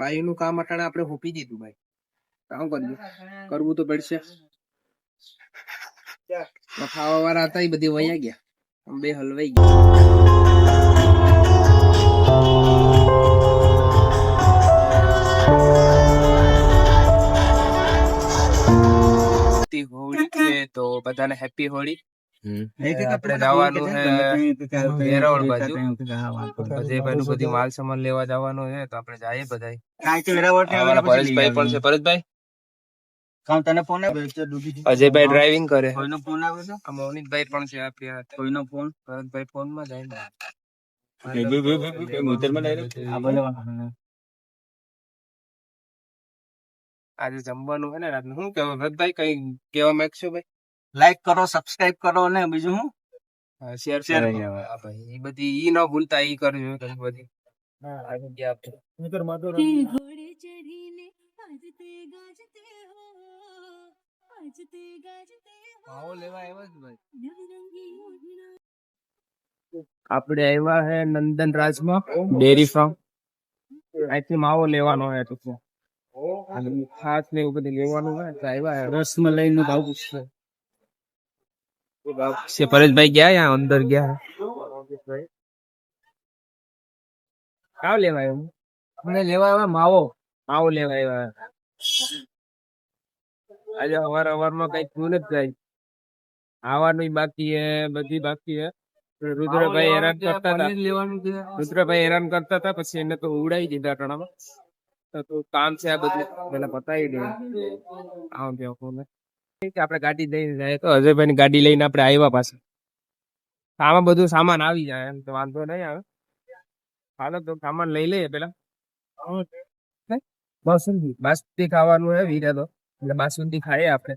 ભાઈ નું કામ અટાણે આપણે હોપી દીધું ભાઈ. કામ કર્યું કરવું તો પડશે. ખાવા વાળા હતા એ બધી વયા ગયા, બે હલવાઈ ગયા. હોળી છે તો બધાને હેપી હોળી. આપણે જવાનું છે વેરાવળ બાજુ. અજયભાઈ નું બધી માલ સામાન લેવા જવાનું છે તો આપણે જઈએ બધા. પરેશભાઈ પણ છે. પરેશભાઈ અજયભાઈ ડ્રાઇવિંગ કરે. મૌનિકભાઈ પણ છે આપણી કોઈનો ફોન. ભરતભાઈ ફોન માં જાય. આજે જમવાનું છે ને રાતનું. શું કેવું ભરતભાઈ, કઈ કેવા માંગશો ભાઈ? લાઈક કરો, સબસ્ક્રાઇબ કરો ને બીજું હું શેર ભાઈ. એ બધી ઈ ન ભૂલતા, ઈ કરજો ઘણી બધી. આપણે આવ્યા હે નંદન રાજમાં ડેરી ફાર્મ. અહીંથી માવો લેવાનો હે તો ખાસ ને એવું બધું લેવાનું હોય તો આવ્યા. રસમલાઈ નો ભાવ પૂછશે. પરેશભાઈ ગયા યા અંદર ગયા. કાવ લેવા આવ્યો? મને લેવા આવ્યા માવો. માવો લેવા આવ્યા. આજે અવારમાં કઈ થયું નથી જાય. આવવાનું બાકી હે, બધી બાકી હે. રુદ્રભાઈ હેરાન કરતા હતા. પછી એને તો ઉડાઈ દીધા ટણામાં. તો કામ છે આ બધું પેલા પતાવી દે. આપણે ગાડી લઈને જાય તો અજયભાઈ ની ગાડી લઈને આપણે આવ્યા પાછા. આમાં બધું સામાન આવી જાય એમ તો વાંધો નહીં આવે. હાલો તો સામાન લઈ લઈએ પેલા. બાસુંદી ખાવાનું હે વીરે તો એટલે બાસુંદી ખાઈએ આપણે.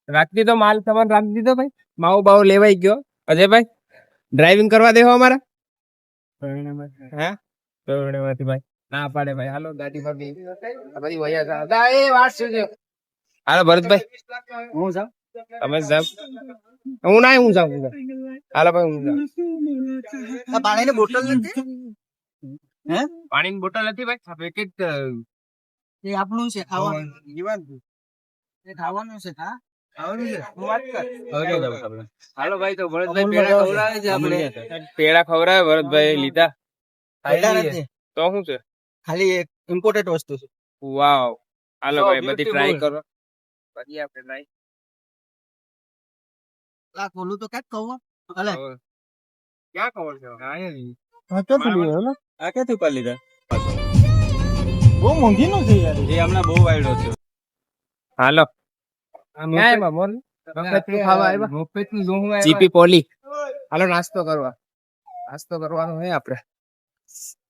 રાખી તો માલ સામાન રાખી દીધો ભાઈ. માવો બાવો લેવાઈ ગયો. અજયભાઈ ડ્રાઇવિંગ કરવા દેવો અમારા? હે પરણેમાંથી ભાઈ ના પાડે ભાઈ. હાલો ગાડી પર બધી વયા. હાલો ભરતભાઈ હું જાઉં, તમે જાવ. હું જાઉં. હાલો ભાઈ હું જાઉં. પાણીની બોટલ નથી? હે પાણીની બોટલ નથી ભાઈ. પેકેટ એ આપણું છે ખાવાનું. એ ખાવાનું છે. હા હાલો ભાઈ તો ભરતભાઈ પેડા ખવડાવે છે. આપણે પેડા ખવડાવે ભરતભાઈ લીધા. તો શું છે? ખાલી એક ઇમ્પોર્ટેન્ટ વસ્તુ છે. વાવ. હાલો ભાઈ બધી ટ્રાય કરો. પછી આપણે ટ્રાય. લા ખોલું તો ક્યાં કહું? અલે ક્યાં ખબર છે? આ ક્યાંથી ઉપાડી લીધા? બહુ મોંઘી નો છે યાર. એ હમણાં બહુ વાયડો છે. હાલો ચીપી પોલી. હાલો નાસ્તો કરવાનો હે આપડે.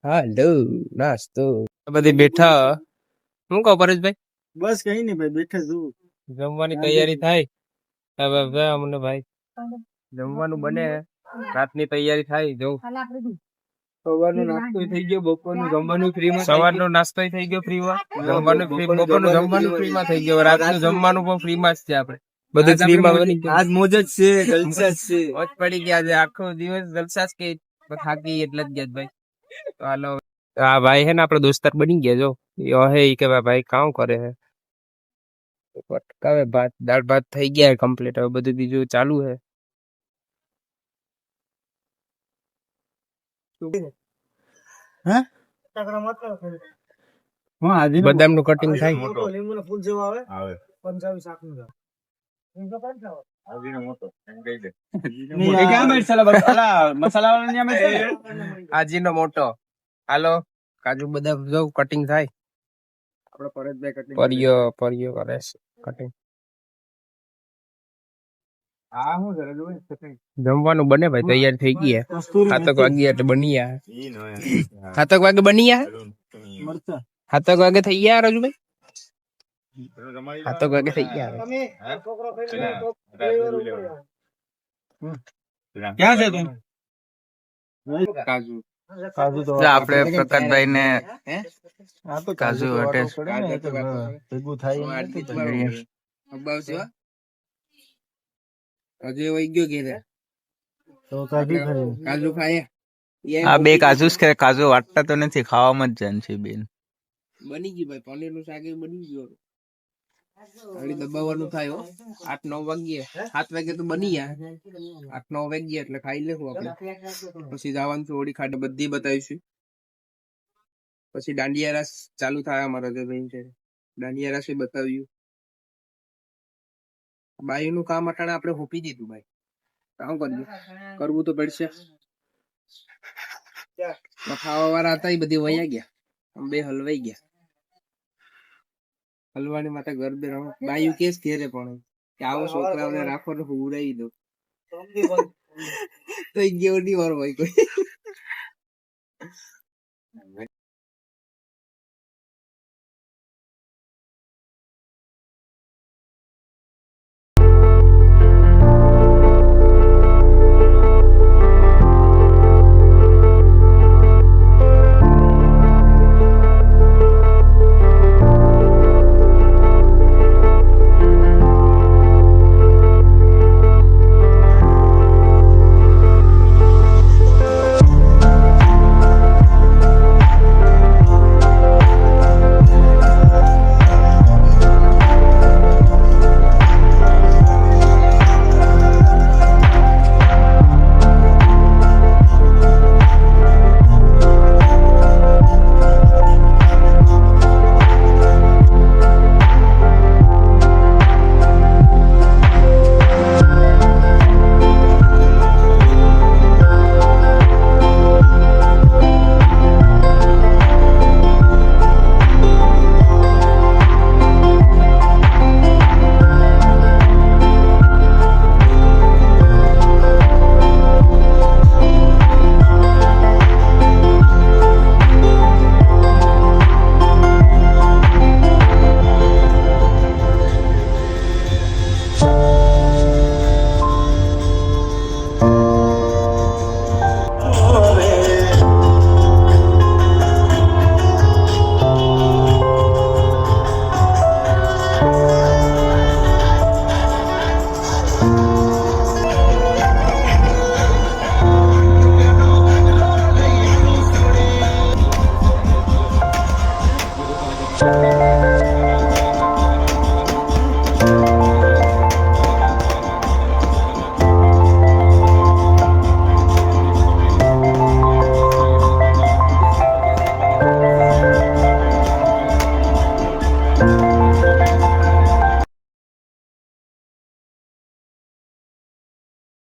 હાલો નાસ્તો. બધી બેઠા. શું કહો પરેશભાઈ? બસ કઈ નહીં ભાઈ, બેઠા છું. જમવાની તૈયારી થાય હવે અમને ભાઈ. જમવાનું બને, રાતની તૈયારી થાય. જવું સવારનો નાસ્તો થઈ ગયો, બપોરનું જમવાનું ફ્રીમાં. સવારનો નાસ્તો થઈ ગયો ફ્રીમાં, જમવાનું ફ્રી, બપોરનું જમવાનું ફ્રીમાં થઈ ગયો, રાતનું જમવાનું પણ ફ્રીમાં જ છે. આપણે બધું ફ્રીમાં બની ગયું. આજ મોજ જ છે, જલસા જ છે. મોજ પડી ગયા છે. આખો દિવસ જલસા જ કે થાકી એટલે જ ગયા ભાઈ. તો હાલો આ ભાઈ હે ને આપડે દોસ્તાર બની ગયા. જો હે કે ભાઈ કામ કરે હે. પટકાવે ભાત, દાળ ભાત થઈ ગયા કમ્પ્લીટ. હવે બધું બીજું ચાલુ હે. બદામ નું કટિંગ થાય. આજીનો મોટો. હાલો કાજુ બદામ જો કટિંગ થાય. આપડે પરેશભાઈ કટિંગ પરિયો કરે છે કટિંગ. જમવાનું બને ભાઈ, તૈયાર થઈ ગઈ. 7 વાગે એટલે બની ગયા. 7 વાગે બની ગયા. 7 વાગે થઈ ગયા રાજુભાઈ. 7 વાગે થઈ ગયા. ક્યાં છે તું? કાજુ આપડે પ્રકાશભાઈ ને કાજુ ભેગું થાય. હજી વહી ગયો કે કાજુ ખાય. આ બે કાજુ કાજુ વાટતા તો નથી, ખાવામાં જ જાન છે બેન. બની ગયું ભાઈ, પનીર નું શાક એ બની ગયું. ખાલી દબાવવાનું થાય હો. 8-9 વાગ્યે, 7 વાગે તો બની ગયા. 8-9 વાગ્યે એટલે ખાઈ લેવું આપણે. પછી જવાનું થોડી ખાડે બધી બતાવીશું. પછી દાંડિયા રાસ ચાલુ થાય અમારા જે ભાઈ છે. દાંડિયા રાસ એ બતાવ્યું. બાઈ નું કામ અટાણે આપણે હોપી દીધું ભાઈ. કામ કર્યું, કરવું તો પડશે. ખાવા વાળા હતા એ બધી વયા ગયા, આમ બે હલવાઈ ગયા. હલવાની માટે ઘર બે રમો. બાયું કેસ ઘેરે પણ કે આવો છોકરાઓને રાખો ને હુવડાવી દો. તો ઈ જેવો નહીં વાર હોય કોઈ.